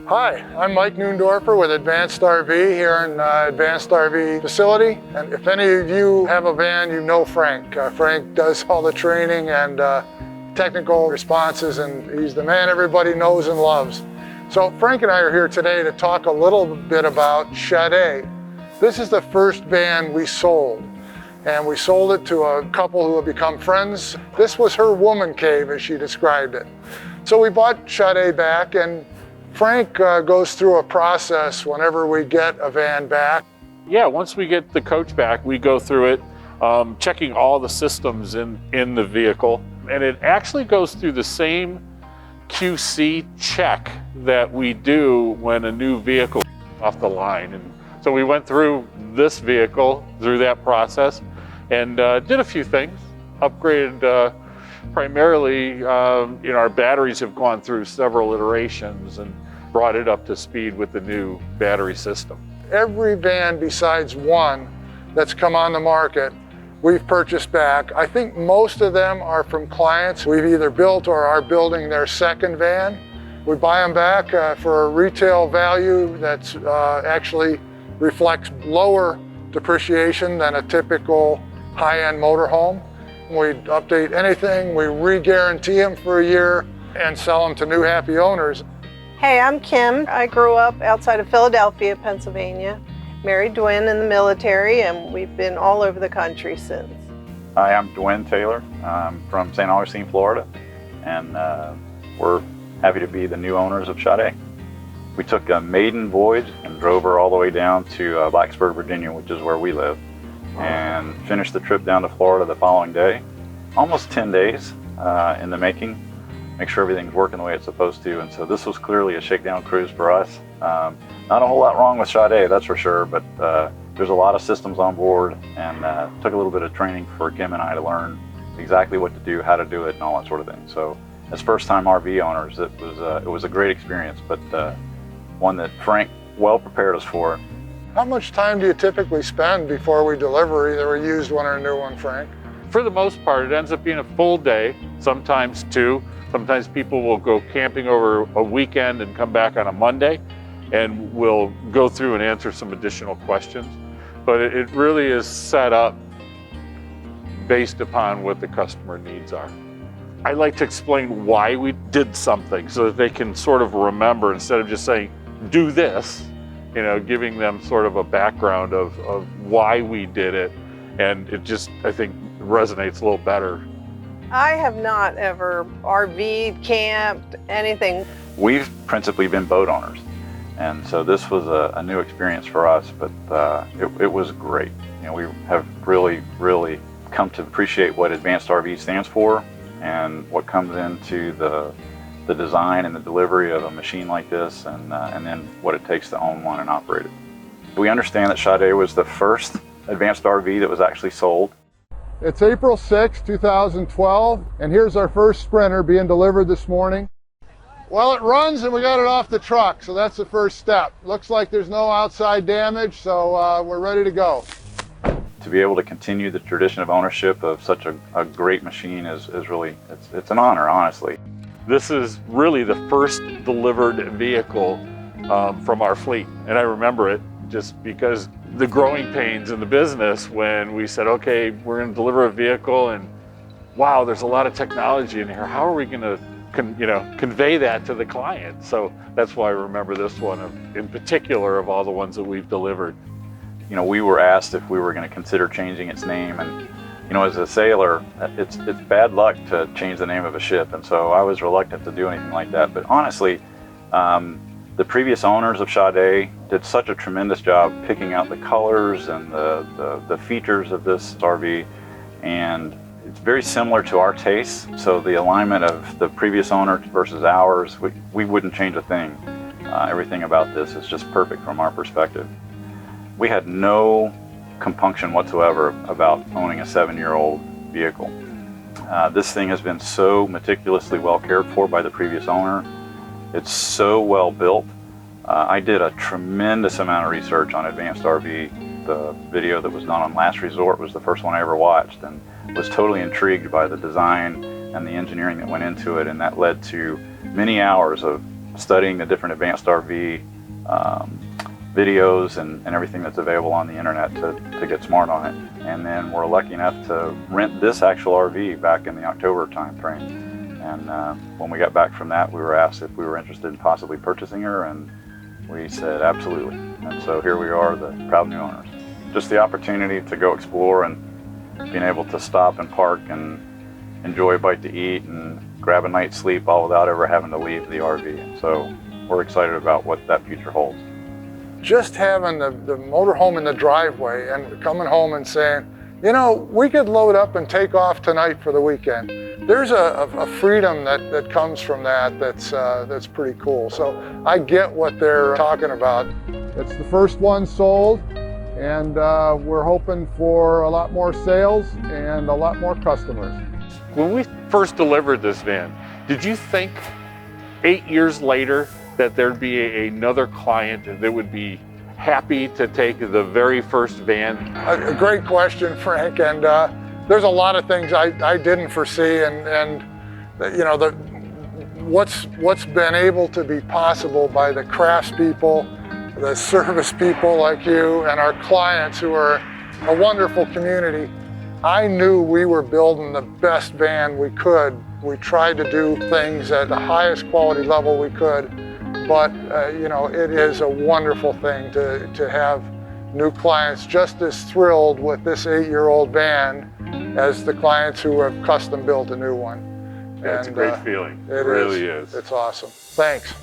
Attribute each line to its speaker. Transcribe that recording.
Speaker 1: Hi, I'm Mike Noondorfer with Advanced RV here in Advanced RV facility. And if any of you have a van, you know Frank. Frank does all the training and technical responses, and he's the man everybody knows and loves. So Frank and I are here today to talk a little bit about Chade. This is the first van we sold, and we sold it to a couple who have become friends. This was her woman cave, as she described it. So we bought Chade back, and Frank goes through a process whenever we get a van back.
Speaker 2: Yeah, once we get the coach back, we go through it, checking all the systems in the vehicle. And it actually goes through the same QC check that we do when a new vehicle is off the line. And so we went through this vehicle, through that process, and did a few things. Upgraded primarily, our batteries have gone through several iterations and brought it up to speed with the new battery system.
Speaker 1: Every van besides one that's come on the market, we've purchased back. I think most of them are from clients we've either built or are building their second van. We buy them back for a retail value that's actually reflects lower depreciation than a typical high-end motorhome. We update anything, we re-guarantee them for a year and sell them to new happy owners.
Speaker 3: Hey, I'm Kim. I grew up outside of Philadelphia, Pennsylvania. Married Dwyn in the military, and we've been all over the country since.
Speaker 4: Hi, I'm Dwyn Taylor. I'm from St. Augustine, Florida, and we're happy to be the new owners of Chade. We took a maiden voyage and drove her all the way down to Blacksburg, Virginia, which is where we live, and finished the trip down to Florida the following day. Almost 10 days in the making. Make sure everything's working the way it's supposed to, and so this was clearly a shakedown cruise for us. Not a whole lot wrong with Chade, that's for sure, but there's a lot of systems on board, and took a little bit of training for Kim and I to learn exactly what to do, how to do it, and all that sort of thing. So as first-time RV owners, it was a great experience, but one that Frank well prepared us for.
Speaker 1: How much time do you typically spend before we deliver either a used one or a new one, Frank?
Speaker 2: For the most part, it ends up being a full day, sometimes two. Sometimes people will go camping over a weekend and come back on a Monday, and we'll go through and answer some additional questions. But it really is set up based upon what the customer needs are. I like to explain why we did something so that they can sort of remember, instead of just saying, do this, giving them sort of a background of why we did it. And it just, I think, resonates a little better.
Speaker 3: I have not ever RV'd, camped, anything.
Speaker 4: We've principally been boat owners, and so this was a new experience for us, but it was great. We have really, really come to appreciate what Advanced RV stands for and what comes into the design and the delivery of a machine like this, and then what it takes to own one and operate it. We understand that Chade was the first Advanced RV that was actually sold.
Speaker 1: It's April 6, 2012, and here's our first Sprinter being delivered this morning. Well, it runs and we got it off the truck, so that's the first step. Looks like there's no outside damage, so we're ready to go.
Speaker 4: To be able to continue the tradition of ownership of such a great machine is really, it's an honor, honestly.
Speaker 2: This is really the first delivered vehicle from our fleet, and I remember it just because the growing pains in the business when we said, okay, we're going to deliver a vehicle, and wow, there's a lot of technology in here. How are we going to convey that to the client? So that's why I remember this one in particular of all the ones that we've delivered.
Speaker 4: We were asked if we were going to consider changing its name, and as a sailor, it's bad luck to change the name of a ship, and so I was reluctant to do anything like that. But honestly, the previous owners of Chade did such a tremendous job picking out the colors and the features of this RV, and it's very similar to our tastes. So the alignment of the previous owner versus ours, we wouldn't change a thing. Everything about this is just perfect from our perspective. We had no compunction whatsoever about owning a 7-year-old vehicle. This thing has been so meticulously well cared for by the previous owner. It's so well built. I did a tremendous amount of research on Advanced RV. The video that was done on Last Resort was the first one I ever watched, and was totally intrigued by the design and the engineering that went into it, and that led to many hours of studying the different advanced RV videos and everything that's available on the internet to get smart on it. And then we're lucky enough to rent this actual RV back in the October time frame. And when we got back from that, we were asked if we were interested in possibly purchasing her, and we said absolutely. And so here we are, the proud new owners. Just the opportunity to go explore and being able to stop and park and enjoy a bite to eat and grab a night's sleep all without ever having to leave the RV. So we're excited about what that future holds.
Speaker 1: Just having the motorhome in the driveway and coming home and saying, you know, we could load up and take off tonight for the weekend. There's a freedom that comes from that's pretty cool. So I get what they're talking about. It's the first one sold, and we're hoping for a lot more sales and a lot more customers.
Speaker 2: When we first delivered this van, did you think 8 years later that there'd be another client that would be happy to take the very first van?
Speaker 1: A great question, Frank, and there's a lot of things I didn't foresee, and you know, what's been able to be possible by the craftspeople, the service people like you, and our clients who are a wonderful community. I knew we were building the best van we could. We tried to do things at the highest quality level we could, but you know, it is a wonderful thing to have new clients just as thrilled with this 8-year-old van as the clients who have custom built a new one.
Speaker 2: Yeah, it's a great feeling.
Speaker 1: It really is. It's awesome. Thanks.